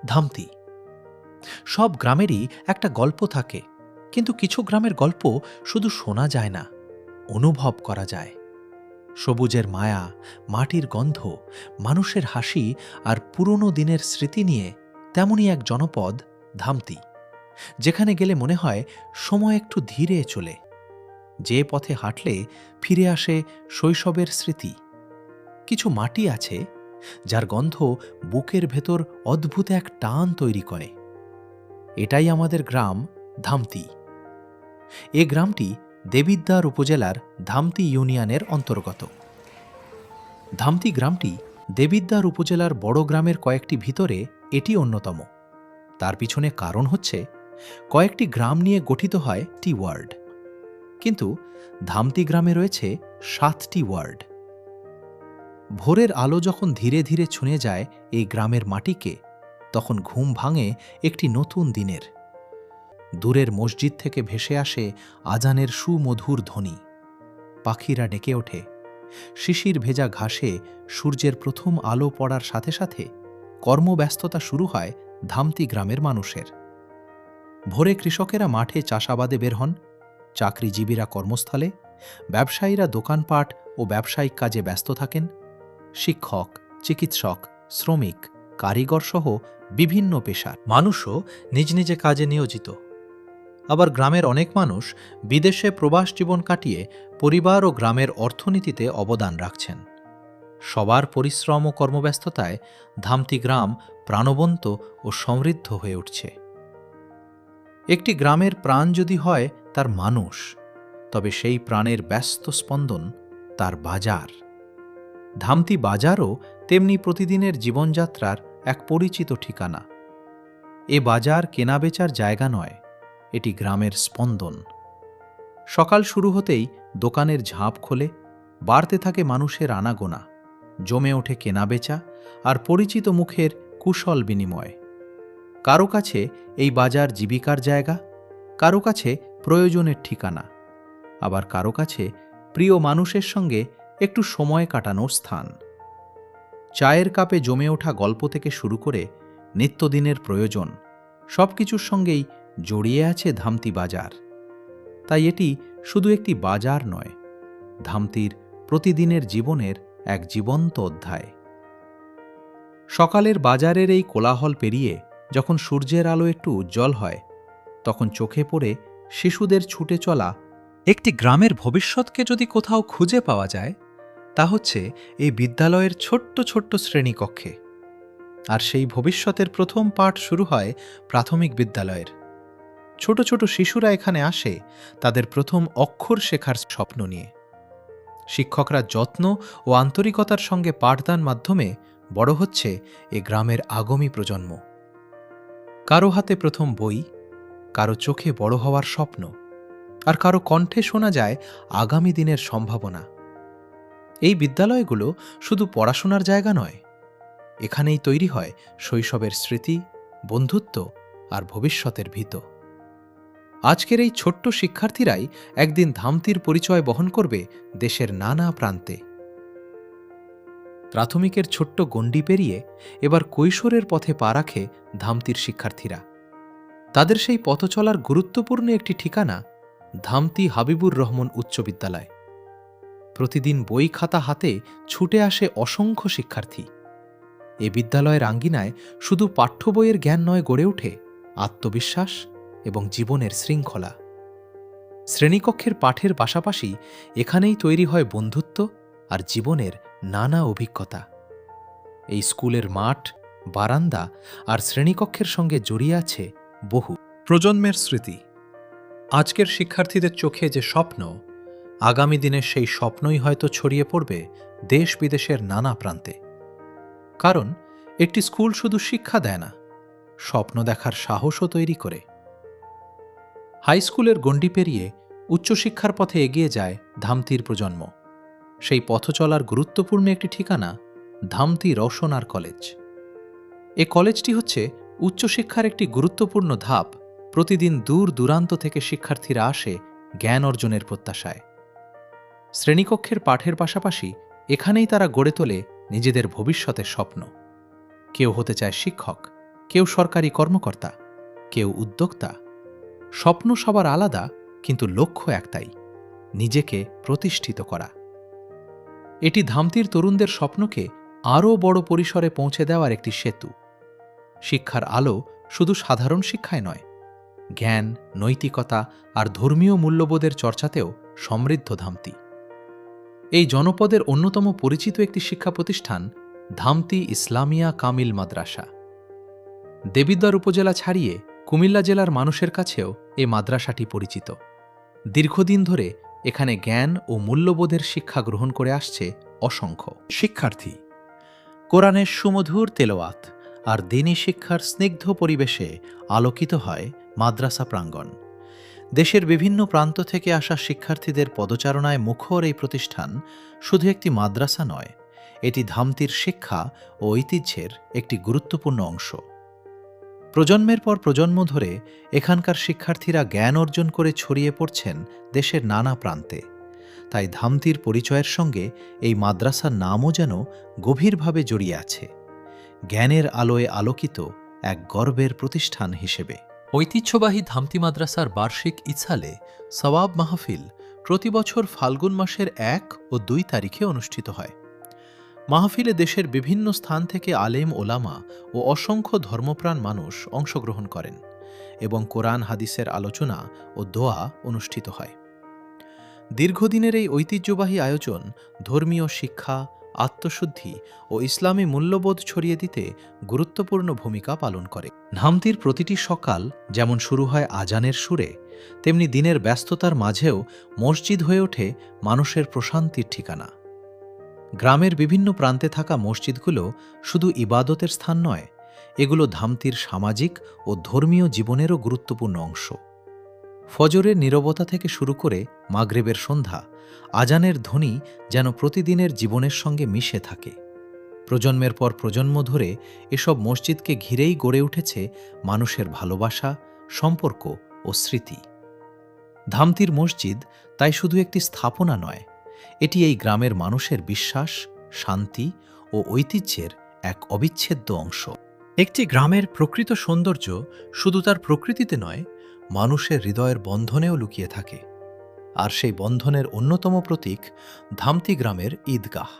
ধামতি। সব গ্রামেরই একটা গল্প থাকে, কিন্তু কিছু গ্রামের গল্প শুধু শোনা যায় না, অনুভব করা যায়। সবুজের মায়া, মাটির গন্ধ, মানুষের হাসি আর পুরনো দিনের স্মৃতি নিয়ে তেমনই এক জনপদ ধামতি, যেখানে গেলে মনে হয় সময় একটু ধীরে চলে। যে পথে হাঁটলে ফিরে আসে শৈশবের স্মৃতি। কিছু মাটি আছে যার গন্ধ বুকের ভেতর অদ্ভুত এক টান তৈরি করে। এটাই আমাদের গ্রাম ধামতি। এ গ্রামটি দেবিদ্বার উপজেলার ধামতি ইউনিয়নের অন্তর্গত। ধামতি গ্রামটি দেবিদ্বার উপজেলার বড় গ্রামের কয়েকটি ভিতরে এটি অন্যতম। তার পিছনে কারণ হচ্ছে, কয়েকটি গ্রাম নিয়ে গঠিত হয় টি ওয়ার্ড, কিন্তু ধামতি গ্রামে রয়েছে 7টি ওয়ার্ড। ভোরের আলো যখন ধীরে ধীরে ছুঁয়ে যায় এই গ্রামের মাটিকে, তখন ঘুম ভাঙে একটি নতুন দিনের। দূরের মসজিদ থেকে ভেসে আসে আজানের সুমধুর ধ্বনি। পাখিরা ডেকে ওঠে। শিশির ভেজা ঘাসে সূর্যের প্রথম আলো পড়ার সাথে সাথে কর্মব্যস্ততা শুরু হয় ধামতি গ্রামের মানুষের। ভোরে কৃষকেরা মাঠে চাষাবাদে বের হন, চাকরিজীবীরা কর্মস্থলে, ব্যবসায়ীরা দোকানপাট ও ব্যবসায়িক কাজে ব্যস্ত থাকেন। শিক্ষক, চিকিৎসক, শ্রমিক, কারিগর সহ বিভিন্ন পেশার মানুষও নিজ নিজে কাজে নিয়োজিত। আবার গ্রামের অনেক মানুষ বিদেশে প্রবাস জীবন কাটিয়ে পরিবার ও গ্রামের অর্থনীতিতে অবদান রাখছেন। সবার পরিশ্রম ও কর্মব্যস্ততায় ধামতি গ্রাম প্রাণবন্ত ও সমৃদ্ধ হয়ে উঠছে। একটি গ্রামের প্রাণ যদি হয় তার মানুষ, তবে সেই প্রাণের ব্যস্ত স্পন্দন তার বাজার। ধামতি বাজারও তেমনি প্রতিদিনের জীবনযাত্রার এক পরিচিত ঠিকানা। এ বাজার কেনাবেচার জায়গা নয়, এটি গ্রামের স্পন্দন। সকাল শুরু হতেই দোকানের ঝাঁপ খোলে, বাড়তে থাকে মানুষের আনাগোনা, জমে ওঠে কেনাবেচা আর পরিচিত মুখের কুশল বিনিময়। কারো কাছে এই বাজার জীবিকার জায়গা, কারো কাছে প্রয়োজনের ঠিকানা, আবার কারো কাছে প্রিয় মানুষের সঙ্গে একটু সময় কাটানোর স্থান। চায়ের কাপে জমে ওঠা গল্প থেকে শুরু করে নিত্যদিনের প্রয়োজন, সবকিছুর সঙ্গেই জড়িয়ে আছে ধামতি বাজার। তাই এটি শুধু একটি বাজার নয়, ধামতির প্রতিদিনের জীবনের এক জীবন্ত অধ্যায়। সকালের বাজারের এই কোলাহল পেরিয়ে যখন সূর্যের আলো একটু উজ্জ্বল হয়, তখন চোখে পড়ে শিশুদের ছুটে চলা। একটি গ্রামের ভবিষ্যৎকে যদি কোথাও খুঁজে পাওয়া যায়, তা হচ্ছে এই বিদ্যালয়ের ছোট্ট ছোট্ট শ্রেণীকক্ষে। আর সেই ভবিষ্যতের প্রথম পাঠ শুরু হয় প্রাথমিক বিদ্যালয়ের। ছোট ছোট শিশুরা এখানে আসে তাদের প্রথম অক্ষর শেখার স্বপ্ন নিয়ে। শিক্ষকরা যত্ন ও আন্তরিকতার সঙ্গে পাঠদান মাধ্যমে বড় হচ্ছে এ গ্রামের আগামী প্রজন্ম। কারো হাতে প্রথম বই, কারো চোখে বড় হওয়ার স্বপ্ন, আর কারো কণ্ঠে শোনা যায় আগামী দিনের সম্ভাবনা। এই বিদ্যালয়গুলো শুধু পড়াশোনার জায়গা নয়, এখানেই তৈরি হয় শৈশবের স্মৃতি, বন্ধুত্ব আর ভবিষ্যতের ভিত। আজকের এই ছোট্ট শিক্ষার্থীরাই একদিন ধামতির পরিচয় বহন করবে দেশের নানা প্রান্তে। প্রাথমিকের ছোট্ট গণ্ডি পেরিয়ে এবার কৈশোরের পথে পা রাখে ধামতির শিক্ষার্থীরা। তাদের সেই পথ চলার গুরুত্বপূর্ণ একটি ঠিকানা ধামতি হাবিবুর রহমান উচ্চ বিদ্যালয়। প্রতিদিন বই খাতা হাতে ছুটে আসে অসংখ্য শিক্ষার্থী। এ বিদ্যালয়ের আঙ্গিনায় শুধু পাঠ্য বইয়ের জ্ঞান নয়, গড়ে ওঠে আত্মবিশ্বাস এবং জীবনের শৃঙ্খলা। শ্রেণীকক্ষের পাঠের পাশাপাশি এখানেই তৈরি হয় বন্ধুত্ব আর জীবনের নানা অভিজ্ঞতা। এই স্কুলের মাঠ, বারান্দা আর শ্রেণীকক্ষের সঙ্গে জড়িয়ে আছে বহু প্রজন্মের স্মৃতি। আজকের শিক্ষার্থীদের চোখে যে স্বপ্ন, আগামী দিনের সেই স্বপ্নই হয়তো ছড়িয়ে পড়বে দেশ বিদেশের নানা প্রান্তে। কারণ একটি স্কুল শুধু শিক্ষা দেয় না, স্বপ্ন দেখার সাহসও তৈরি করে। হাই স্কুলের গণ্ডি পেরিয়ে উচ্চশিক্ষার পথে এগিয়ে যায় ধামতির প্রজন্ম। সেই পথ চলার গুরুত্বপূর্ণ একটি ঠিকানা ধামতি রওশনার কলেজ। এ কলেজটি হচ্ছে উচ্চশিক্ষার একটি গুরুত্বপূর্ণ ধাপ। প্রতিদিন দূর দূরান্ত থেকে শিক্ষার্থীরা আসে জ্ঞান অর্জনের প্রত্যাশায়। শ্রেণীকক্ষের পাঠের পাশাপাশি এখানেই তারা গড়ে তোলে নিজেদের ভবিষ্যতের স্বপ্ন। কেউ হতে চায় শিক্ষক, কেউ সরকারি কর্মকর্তা, কেউ উদ্যোক্তা। স্বপ্ন সবার আলাদা, কিন্তু লক্ষ্য একটাই, নিজেকে প্রতিষ্ঠিত করা। এটি ধামতির তরুণদের স্বপ্নকে আরও বড় পরিসরে পৌঁছে দেওয়ার একটি সেতু। শিক্ষার আলো শুধু সাধারণ শিক্ষায় নয়, জ্ঞান, নৈতিকতা আর ধর্মীয় মূল্যবোধের চর্চাতেও সমৃদ্ধ ধামতি। এই জনপদের অন্যতম পরিচিত একটি শিক্ষা প্রতিষ্ঠান ধামতি ইসলামিয়া কামিল মাদ্রাসা। দেবিদ্বার উপজেলা ছাড়িয়ে কুমিল্লা জেলার মানুষের কাছেও এই মাদ্রাসাটি পরিচিত। দীর্ঘদিন ধরে এখানে জ্ঞান ও মূল্যবোধের শিক্ষা গ্রহণ করে আসছে অসংখ্য শিক্ষার্থী। কোরআনের সুমধুর তেলাওয়াত আর দ্বীনি শিক্ষার স্নিগ্ধ পরিবেশে আলোকিত হয় মাদ্রাসা প্রাঙ্গণ। দেশের বিভিন্ন প্রান্ত থেকে আসা শিক্ষার্থীদের পদচারণায় মুখর এই প্রতিষ্ঠান শুধু একটি মাদ্রাসা নয়, এটি ধামতির শিক্ষা ও ঐতিহ্যের একটি গুরুত্বপূর্ণ অংশ। প্রজন্মের পর প্রজন্ম ধরে এখানকার শিক্ষার্থীরা জ্ঞান অর্জন করে ছড়িয়ে পড়ছেন দেশের নানা প্রান্তে। তাই ধামতির পরিচয়ের সঙ্গে এই মাদ্রাসার নামও যেন গভীরভাবে জড়িয়ে আছে, জ্ঞানের আলোয় আলোকিত এক গর্বের প্রতিষ্ঠান হিসেবে। ঐতিহ্যবাহী ধামতি মাদ্রাসার বার্ষিক ইছালে সওয়াব মাহফিল প্রতি বছর ফাল্গুন মাসের 1 ও 2 তারিখে অনুষ্ঠিত হয়। মাহফিলে দেশের বিভিন্ন স্থান থেকে আলেম ওলামা ও অসংখ্য ধর্মপ্রাণ মানুষ অংশগ্রহণ করেন এবং কোরআন হাদিসের আলোচনা ও দোয়া অনুষ্ঠিত হয়। দীর্ঘদিনের এই ঐতিহ্যবাহী আয়োজন ধর্মীয় শিক্ষা, আত্মশুদ্ধি ও ইসলামী মূল্যবোধ ছড়িয়ে দিতে গুরুত্বপূর্ণ ভূমিকা পালন করে। ধামতির প্রতিটি সকাল যেমন শুরু হয় আজানের সুরে, তেমনি দিনের ব্যস্ততার মাঝেও মসজিদ হয়ে ওঠে মানুষের প্রশান্তির ঠিকানা। গ্রামের বিভিন্ন প্রান্তে থাকা মসজিদগুলো শুধু ইবাদতের স্থান নয়, এগুলো ধামতির সামাজিক ও ধর্মীয় জীবনেরও গুরুত্বপূর্ণ অংশ। ফজরের নীরবতা থেকে শুরু করে মাগরিবের সন্ধ্যা, আজানের ধ্বনি যেন প্রতিদিনের জীবনের সঙ্গে মিশে থাকে। প্রজন্মের পর প্রজন্ম ধরে এসব মসজিদকে ঘিরেই গড়ে উঠেছে মানুষের ভালোবাসা, সম্পর্ক ও স্মৃতি। ধামতির মসজিদ তাই শুধু একটি স্থাপনা নয়, এটি এই গ্রামের মানুষের বিশ্বাস, শান্তি ও ঐতিহ্যের এক অবিচ্ছেদ্য অংশ। একটি গ্রামের প্রকৃত সৌন্দর্য শুধু তার প্রকৃতিতে নয়, মানুষের হৃদয়ের বন্ধনেও লুকিয়ে থাকে। আর সেই বন্ধনের অন্যতম প্রতীক ধামতি গ্রামের ঈদগাহ।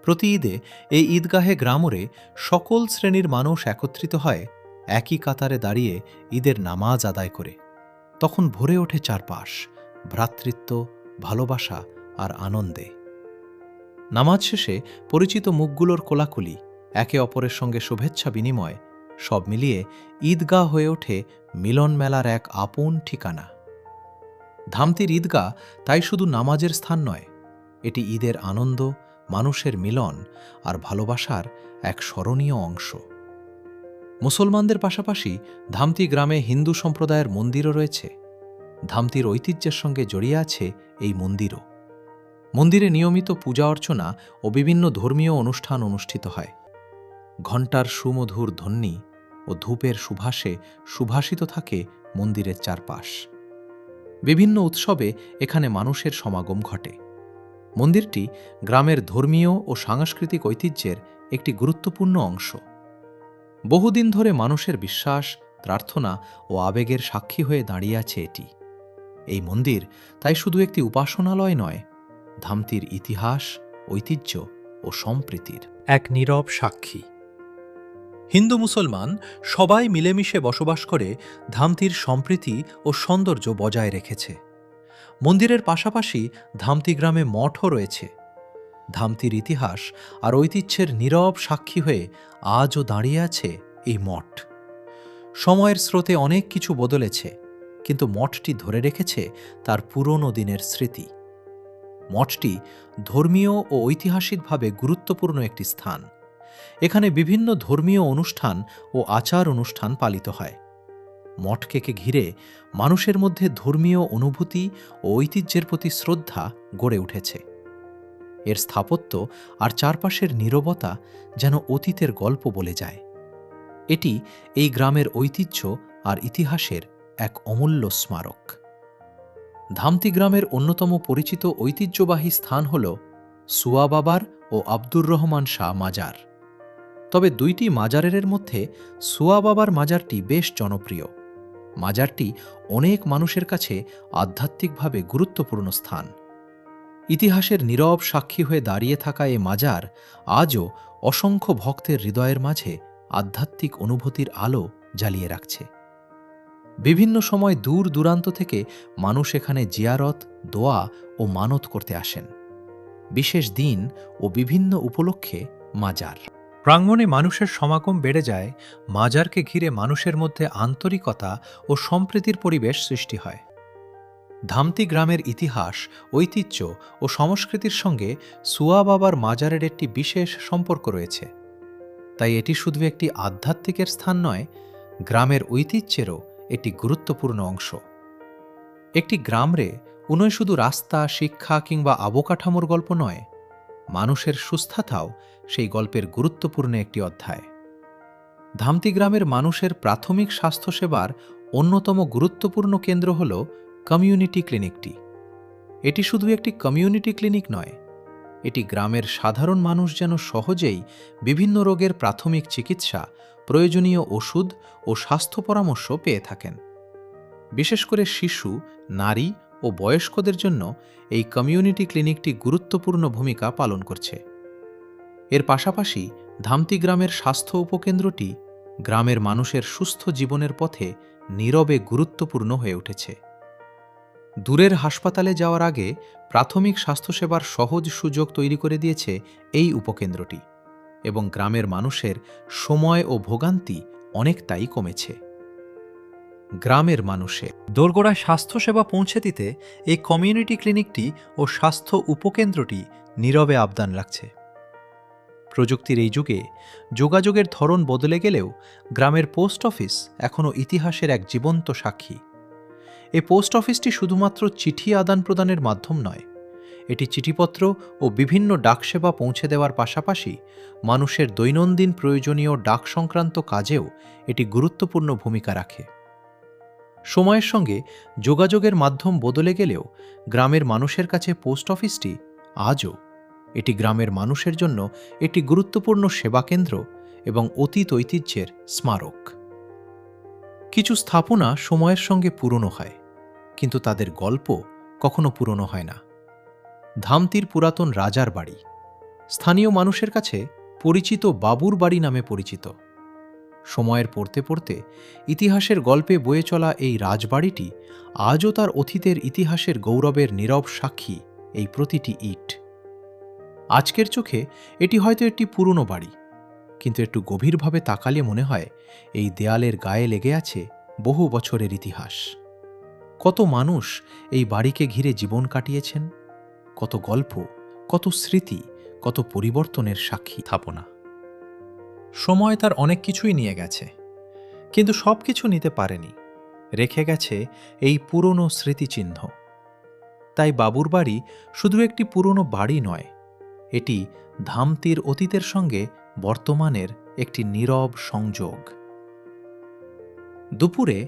প্রতি ঈদে এই ঈদগাহে গ্রামরে সকল শ্রেণীর মানুষ একত্রিত হয়, একই কাতারে দাঁড়িয়ে ঈদের নামাজ আদায় করে। তখন ভরে ওঠে চারপাশ ভ্রাতৃত্ব, ভালোবাসা আর আনন্দে। নামাজ শেষে পরিচিত মুখগুলোর কোলাকুলি, একে অপরের সঙ্গে শুভেচ্ছা বিনিময়, সব মিলিয়ে ঈদগাহ হয়ে ওঠে মিলন মেলার এক আপন ঠিকানা। ধামতির ঈদগাহ তাই শুধু নামাজের স্থান নয়, এটি ঈদের আনন্দ, মানুষের মিলন আর ভালোবাসার এক স্মরণীয় অংশ। মুসলমানদের পাশাপাশি ধামতি গ্রামে হিন্দু সম্প্রদায়ের মন্দিরও রয়েছে। ধামতির ঐতিহ্যের সঙ্গে জড়িয়ে আছে এই মন্দিরও। মন্দিরে নিয়মিত পূজা অর্চনা ও বিভিন্ন ধর্মীয় অনুষ্ঠান অনুষ্ঠিত হয়। ঘণ্টার সুমধুর ধ্বনি ও ধূপের সুবাসে সুভাসিত থাকে মন্দিরের চারপাশ। বিভিন্ন উৎসবে এখানে মানুষের সমাগম ঘটে। মন্দিরটি গ্রামের ধর্মীয় ও সাংস্কৃতিক ঐতিহ্যের একটি গুরুত্বপূর্ণ অংশ। বহুদিন ধরে মানুষের বিশ্বাস, প্রার্থনা ও আবেগের সাক্ষী হয়ে দাঁড়িয়ে আছে এটি। এই মন্দির তাই শুধু একটি উপাসনালয় নয়, ধামতির ইতিহাস, ঐতিহ্য ও সম্প্রীতির এক নীরব সাক্ষী। হিন্দু মুসলমান সবাই মিলেমিশে বসবাস করে ধামতির সম্প্রীতি ও সৌন্দর্য বজায় রেখেছে। মন্দিরের পাশাপাশি ধামতি গ্রামে মঠও রয়েছে। ধামতির ইতিহাস আর ঐতিহ্যের নীরব সাক্ষী হয়ে আজও দাঁড়িয়ে আছে এই মঠ। সময়ের স্রোতে অনেক কিছু বদলেছে, কিন্তু মঠটি ধরে রেখেছে তার পুরনো দিনের স্মৃতি। মঠটি ধর্মীয় ও ঐতিহাসিকভাবে গুরুত্বপূর্ণ একটি স্থান। এখানে বিভিন্ন ধর্মীয় অনুষ্ঠান ও আচার অনুষ্ঠান পালিত হয়। মঠকে ঘিরে মানুষের মধ্যে ধর্মীয় অনুভূতি ও ঐতিহ্যের প্রতি শ্রদ্ধা গড়ে উঠেছে। এর স্থাপত্য আর চারপাশের নীরবতা যেন অতীতের গল্প বলে যায়। এটি এই গ্রামের ঐতিহ্য আর ইতিহাসের এক অমূল্য স্মারক। ধামতি গ্রামের অন্যতম পরিচিত ঐতিহ্যবাহী স্থান হল সুয়া বাবার ও আব্দুর রহমান শাহ মাজার। তবে দুইটি মাজারের মধ্যে সুয়া বাবার মাজারটি বেশ জনপ্রিয়। মাজারটি অনেক মানুষের কাছে আধ্যাত্মিকভাবে গুরুত্বপূর্ণ স্থান। ইতিহাসের নীরব সাক্ষী হয়ে দাঁড়িয়ে থাকা এ মাজার আজও অসংখ্য ভক্তের হৃদয়ের মাঝে আধ্যাত্মিক অনুভূতির আলো জ্বালিয়ে রাখছে। বিভিন্ন সময় দূর দূরান্ত থেকে মানুষ এখানে জিয়ারত, দোয়া ও মানত করতে আসেন। বিশেষ দিন ও বিভিন্ন উপলক্ষে মাজার প্রাঙ্গণে মানুষের সমাগম বেড়ে যায়। মাজারকে ঘিরে মানুষের মধ্যে আন্তরিকতা ও সম্প্রীতির পরিবেশ সৃষ্টি হয়। ধামতি গ্রামের ইতিহাস, ঐতিহ্য ও সংস্কৃতির সঙ্গে সুয়া বাবার মাজারের একটি বিশেষ সম্পর্ক রয়েছে। তাই এটি শুধু একটি আধ্যাত্মিকের স্থান নয়, গ্রামের ঐতিহ্যেরও একটি গুরুত্বপূর্ণ অংশ। একটি গ্রামে উনয় শুধু রাস্তা, শিক্ষা কিংবা অবকাঠামোর গল্প নয়, মানুষের সুস্থতাও সেই গল্পের গুরুত্বপূর্ণ একটি অধ্যায়। ধামতি গ্রামের মানুষের প্রাথমিক স্বাস্থ্যসেবার অন্যতম গুরুত্বপূর্ণ কেন্দ্র হল কমিউনিটি ক্লিনিকটি। এটি শুধু একটি কমিউনিটি ক্লিনিক নয়, এটি গ্রামের সাধারণ মানুষ যেন সহজেই বিভিন্ন রোগের প্রাথমিক চিকিৎসা, প্রয়োজনীয় ওষুধ ও স্বাস্থ্য পরামর্শ পেয়ে থাকেন। বিশেষ করে শিশু, নারী ও বয়স্কদের জন্য এই কমিউনিটি ক্লিনিকটি গুরুত্বপূর্ণ ভূমিকা পালন করছে। এর পাশাপাশি ধামতি গ্রামের স্বাস্থ্য উপকেন্দ্রটি গ্রামের মানুষের সুস্থ জীবনের পথে নীরবে গুরুত্বপূর্ণ হয়ে উঠেছে। দূরের হাসপাতালে যাওয়ার আগে প্রাথমিক স্বাস্থ্যসেবার সহজ সুযোগ তৈরি করে দিয়েছে এই উপকেন্দ্রটি, এবং গ্রামের মানুষের সময় ও ভোগান্তি অনেকটাই কমেছে। গ্রামের মানুষে দোরগোড়ায় স্বাস্থ্যসেবা পৌঁছে দিতে এই কমিউনিটি ক্লিনিকটি ও স্বাস্থ্য উপকেন্দ্রটি নীরবে অবদান রাখছে। প্রযুক্তির এই যুগে যোগাযোগের ধরন বদলে গেলেও গ্রামের পোস্ট অফিস এখনও ইতিহাসের এক জীবন্ত সাক্ষী। এই পোস্ট অফিসটি শুধুমাত্র চিঠি আদান প্রদানের মাধ্যম নয়, এটি চিঠিপত্র ও বিভিন্ন ডাকসেবা পৌঁছে দেওয়ার পাশাপাশি মানুষের দৈনন্দিন প্রয়োজনীয় ডাক সংক্রান্ত কাজেও এটি গুরুত্বপূর্ণ ভূমিকা রাখে। সময়ের সঙ্গে যোগাযোগের মাধ্যম বদলে গেলেও গ্রামের মানুষের কাছে পোস্ট অফিসটি আজও এটি গ্রামের মানুষের জন্য একটি গুরুত্বপূর্ণ সেবা কেন্দ্র এবং অতীত ঐতিহ্যের স্মারক। কিছু স্থাপনা সময়ের সঙ্গে পুরনো হয়, কিন্তু তাদের গল্প কখনো পুরনো হয় না। ধামতির পুরাতন রাজার বাড়ি স্থানীয় মানুষের কাছে পরিচিত বাবুর বাড়ি নামে পরিচিত। সময়ের পড়তে পড়তে ইতিহাসের গল্পে বয়ে চলা এই রাজবাড়িটি আজও তার অতীতের ইতিহাসের গৌরবের নীরব সাক্ষী। এই প্রতিটি ইট আজকের চোখে এটি হয়তো একটি পুরনো বাড়ি, কিন্তু একটু গভীরভাবে তাকালে মনে হয় এই দেয়ালের গায়ে লেগে আছে বহু বছরের ইতিহাস। কত মানুষ এই বাড়িকে ঘিরে জীবন কাটিয়েছেন, কত গল্প, কত স্মৃতি, কত পরিবর্তনের সাক্ষী। স্থাপনা সময় তার অনেক কিছুই নিয়ে গেছে, কিন্তু সব কিছু নিতে পারেনি, রেখে গেছে এই পুরনো স্মৃতিচিহ্ন। তাই বাবুর বাড়ি শুধু একটি পুরনো বাড়ি নয়, এটি ধামতির অতীতের সঙ্গে বর্তমানের একটি নীরব সংযোগ। দুপুরে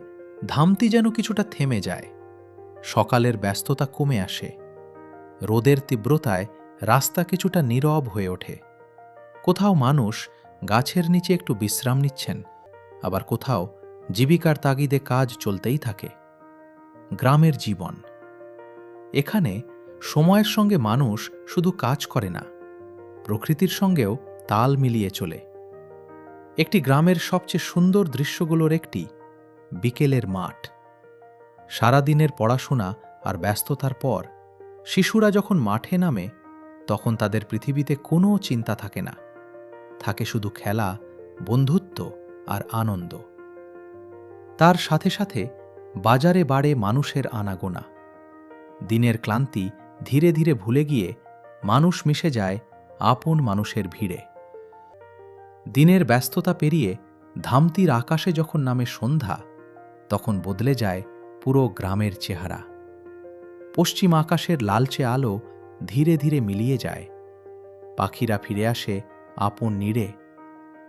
ধামতি যেন কিছুটা থেমে যায়, সকালের ব্যস্ততা কমে আসে, রোদের তীব্রতায় রাস্তা কিছুটা নীরব হয়ে ওঠে। কোথাও মানুষ গাছের নিচে একটু বিশ্রাম নিচ্ছেন, আবার কোথাও জীবিকার তাগিদে কাজ চলতেই থাকে। গ্রামের জীবন এখানে সময়ের সঙ্গে মানুষ শুধু কাজ করে না, প্রকৃতির সঙ্গেও তাল মিলিয়ে চলে। একটি গ্রামের সবচেয়ে সুন্দর দৃশ্যগুলোর একটি বিকেলের মাঠ। সারাদিনের পড়াশোনা আর ব্যস্ততার পর শিশুরা যখন মাঠে নামে, তখন তাদের পৃথিবীতে কোনো চিন্তা থাকে না, থাকে শুধু খেলা, বন্ধুত্ব আর আনন্দ। তার সাথে সাথে বাজারে বাড়ে মানুষের আনাগোনা। দিনের ক্লান্তি ধীরে ধীরে ভুলে গিয়ে মানুষ মিশে যায় আপন মানুষের ভিড়ে। দিনের ব্যস্ততা পেরিয়ে ধামতির আকাশে যখন নামে সন্ধ্যা, তখন বদলে যায় পুরো গ্রামের চেহারা। পশ্চিম আকাশের লালচে আলো ধীরে ধীরে মিলিয়ে যায়, পাখিরা ফিরে আসে আপন নীড়ে,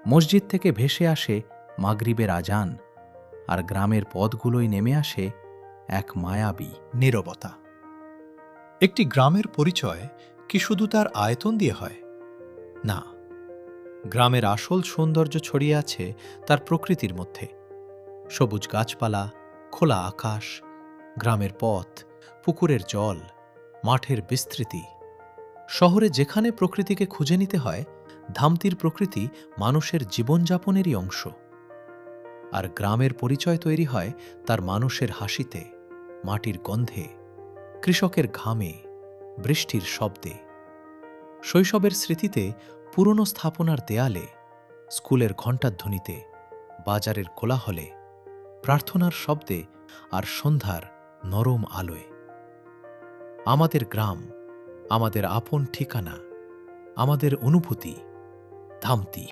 মসজিদ থেকে ভেসে আসে মাগরিবের আজান, আর গ্রামের পথগুলোই নেমে আসে এক মায়াবী নীরবতা। একটি গ্রামের পরিচয় কি শুধু তার আয়তন দিয়ে হয়? না, গ্রামের আসল সৌন্দর্য ছড়িয়ে আছে তার প্রকৃতির মধ্যে। সবুজ গাছপালা, খোলা আকাশ, গ্রামের পথ, পুকুরের জল, মাঠের বিস্তৃতি। শহরে যেখানে প্রকৃতিকে খুঁজে নিতে হয়, ধামতির প্রকৃতি মানুষের জীবনযাপনেরই অংশ। আর গ্রামের পরিচয় তৈরি হয় তার মানুষের হাসিতে, মাটির গন্ধে, কৃষকের ঘামে, বৃষ্টির শব্দে। শৈশবের স্মৃতিতে পুরনো স্থাপনার দেয়ালে, স্কুলের ঘণ্টাধ্বনিতে, বাজারের কোলাহলে, প্রার্থনার শব্দে আর সন্ধ্যার নরম আলোয়। আমাদের গ্রাম, আমাদের আপন ঠিকানা, আমাদের অনুভূতি, ধামতি।